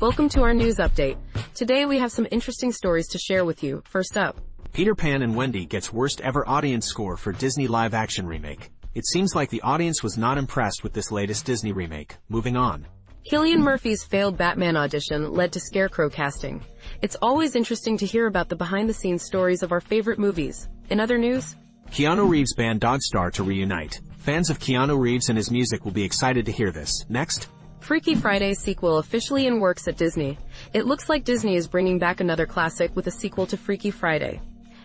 Welcome to our news update. Today we have some interesting stories to share with you. First up, Pan and Wendy gets worst ever audience score for Disney live-action remake. It seems like the audience was not impressed with this latest Disney remake. Moving on. Killian Murphy's failed Batman audition led to Scarecrow casting. It's always interesting to hear about the behind-the-scenes stories of our favorite movies. In other news, Keanu Reeves band Dogstar to reunite. Fans of Keanu Reeves and his music will be excited to hear this. Next. Freaky Friday's sequel officially in works at Disney. It looks like Disney is bringing back another classic with a sequel to Freaky Friday.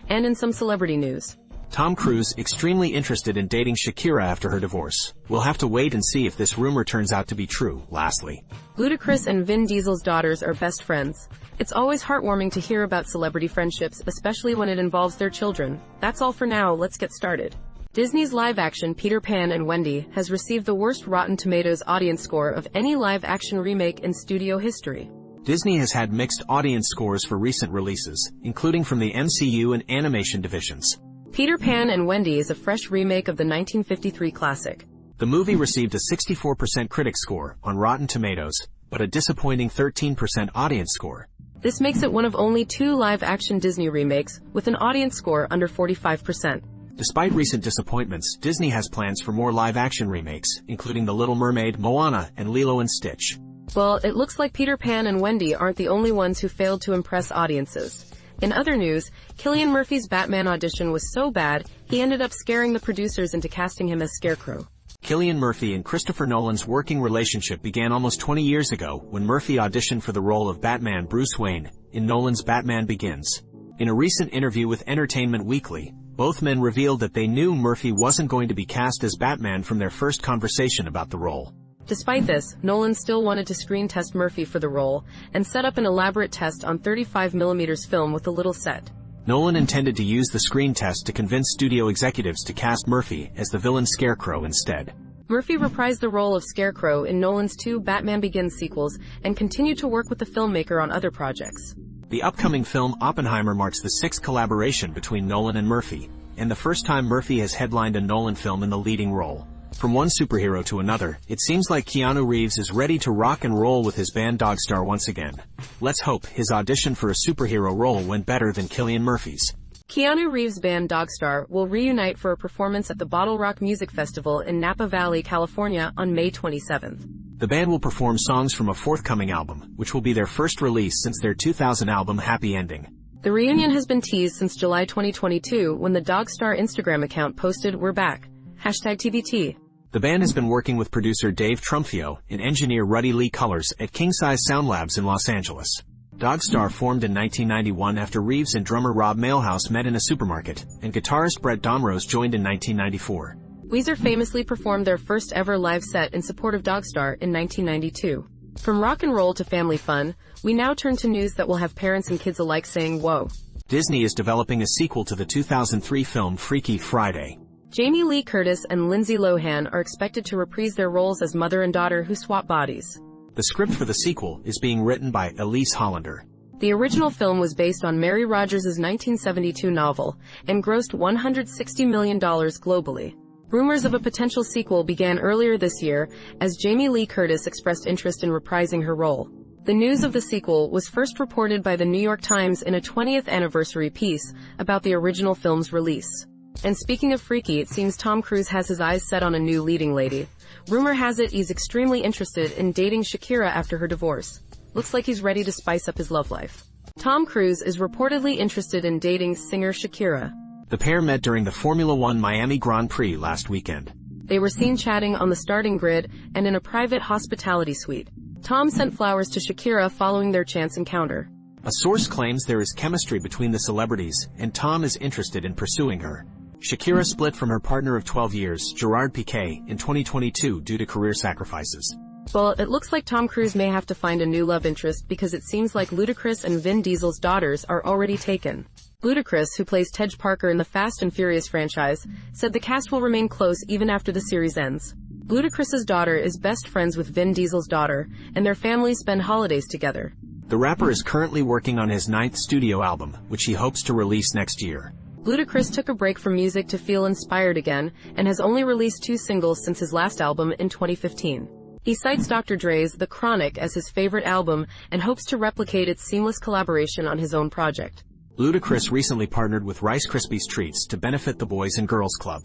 And in some celebrity news, Tom Cruise extremely interested in dating Shakira after her divorce. We'll have to wait and see if this rumor turns out to be true. Lastly, Ludacris and Vin Diesel's daughters are best friends. It's always heartwarming to hear about celebrity friendships, especially when it involves their children. That's all for now, let's get started. Disney's live-action Pan and Wendy has received the worst Rotten Tomatoes audience score of any live-action remake in studio history. Disney has had mixed audience scores for recent releases, including from the MCU and animation divisions. Pan and Wendy is a fresh remake of the 1953 classic. The movie received a 64% critic score on Rotten Tomatoes, but a disappointing 13% audience score. This makes it one of only 2 live-action Disney remakes with an audience score under 45%. Despite recent disappointments, Disney has plans for more live-action remakes, including The Little Mermaid, Moana, and Lilo and Stitch. Well, it looks like Pan and Wendy aren't the only ones who failed to impress audiences. In other news, Killian Murphy's Batman audition was so bad, he ended up scaring the producers into casting him as Scarecrow. Killian Murphy and Christopher Nolan's working relationship began almost 20 years ago when Murphy auditioned for the role of Batman Bruce Wayne in Nolan's Batman Begins. In a recent interview with Entertainment Weekly, both men revealed that they knew Murphy wasn't going to be cast as Batman from their first conversation about the role. Despite this, Nolan still wanted to screen test Murphy for the role, and set up an elaborate test on 35mm film with a little set. Nolan intended to use the screen test to convince studio executives to cast Murphy as the villain Scarecrow instead. Murphy reprised the role of Scarecrow in Nolan's 2 Batman Begins sequels, and continued to work with the filmmaker on other projects. The upcoming film Oppenheimer marks the 6th collaboration between Nolan and Murphy, and the first time Murphy has headlined a Nolan film in the leading role. From one superhero to another, it seems like Keanu Reeves is ready to rock and roll with his band Dogstar once again. Let's hope his audition for a superhero role went better than Killian Murphy's. Keanu Reeves' band Dogstar will reunite for a performance at the Bottle Rock Music Festival in Napa Valley, California on May 27th. The band will perform songs from a forthcoming album, which will be their first release since their 2000 album Happy Ending. The reunion has been teased since July 2022 when the Dogstar Instagram account posted, "We're back. #TBT. The band has been working with producer Dave Trumpfio and engineer Ruddy Lee Colors at King Size Sound Labs in Los Angeles. Dogstar formed in 1991 after Reeves and drummer Rob Mailhouse met in a supermarket, and guitarist Brett Domrose joined in 1994. Weezer famously performed their first ever live set in support of Dogstar in 1992. From rock and roll to family fun, we now turn to news that will have parents and kids alike saying whoa. Disney is developing a sequel to the 2003 film Freaky Friday. Jamie Lee Curtis and Lindsay Lohan are expected to reprise their roles as mother and daughter who swap bodies. The script for the sequel is being written by Elise Hollander. The original film was based on Mary Rodgers' 1972 novel, and grossed $160 million globally. Rumors of a potential sequel began earlier this year, as Jamie Lee Curtis expressed interest in reprising her role. The news of the sequel was first reported by the New York Times in a 20th anniversary piece about the original film's release. And speaking of freaky, it seems Tom Cruise has his eyes set on a new leading lady. Rumor has it he's extremely interested in dating Shakira after her divorce. Looks like he's ready to spice up his love life. Tom Cruise is reportedly interested in dating singer Shakira. The pair met during the Formula One Miami Grand Prix last weekend. They were seen chatting on the starting grid and in a private hospitality suite. Tom sent flowers to Shakira following their chance encounter. A source claims there is chemistry between the celebrities, and Tom is interested in pursuing her. Shakira split from her partner of 12 years, Gerard Piqué, in 2022 due to career sacrifices. Well, it looks like Tom Cruise may have to find a new love interest because it seems like Ludacris and Vin Diesel's daughters are already taken. Ludacris, who plays Tej Parker in the Fast and Furious franchise, said the cast will remain close even after the series ends. Ludacris's daughter is best friends with Vin Diesel's daughter, and their families spend holidays together. The rapper is currently working on his 9th studio album, which he hopes to release next year. Ludacris took a break from music to feel inspired again, and has only released 2 singles since his last album in 2015. He cites Dr. Dre's The Chronic as his favorite album and hopes to replicate its seamless collaboration on his own project. Ludacris recently partnered with Rice Krispies Treats to benefit the Boys and Girls Club.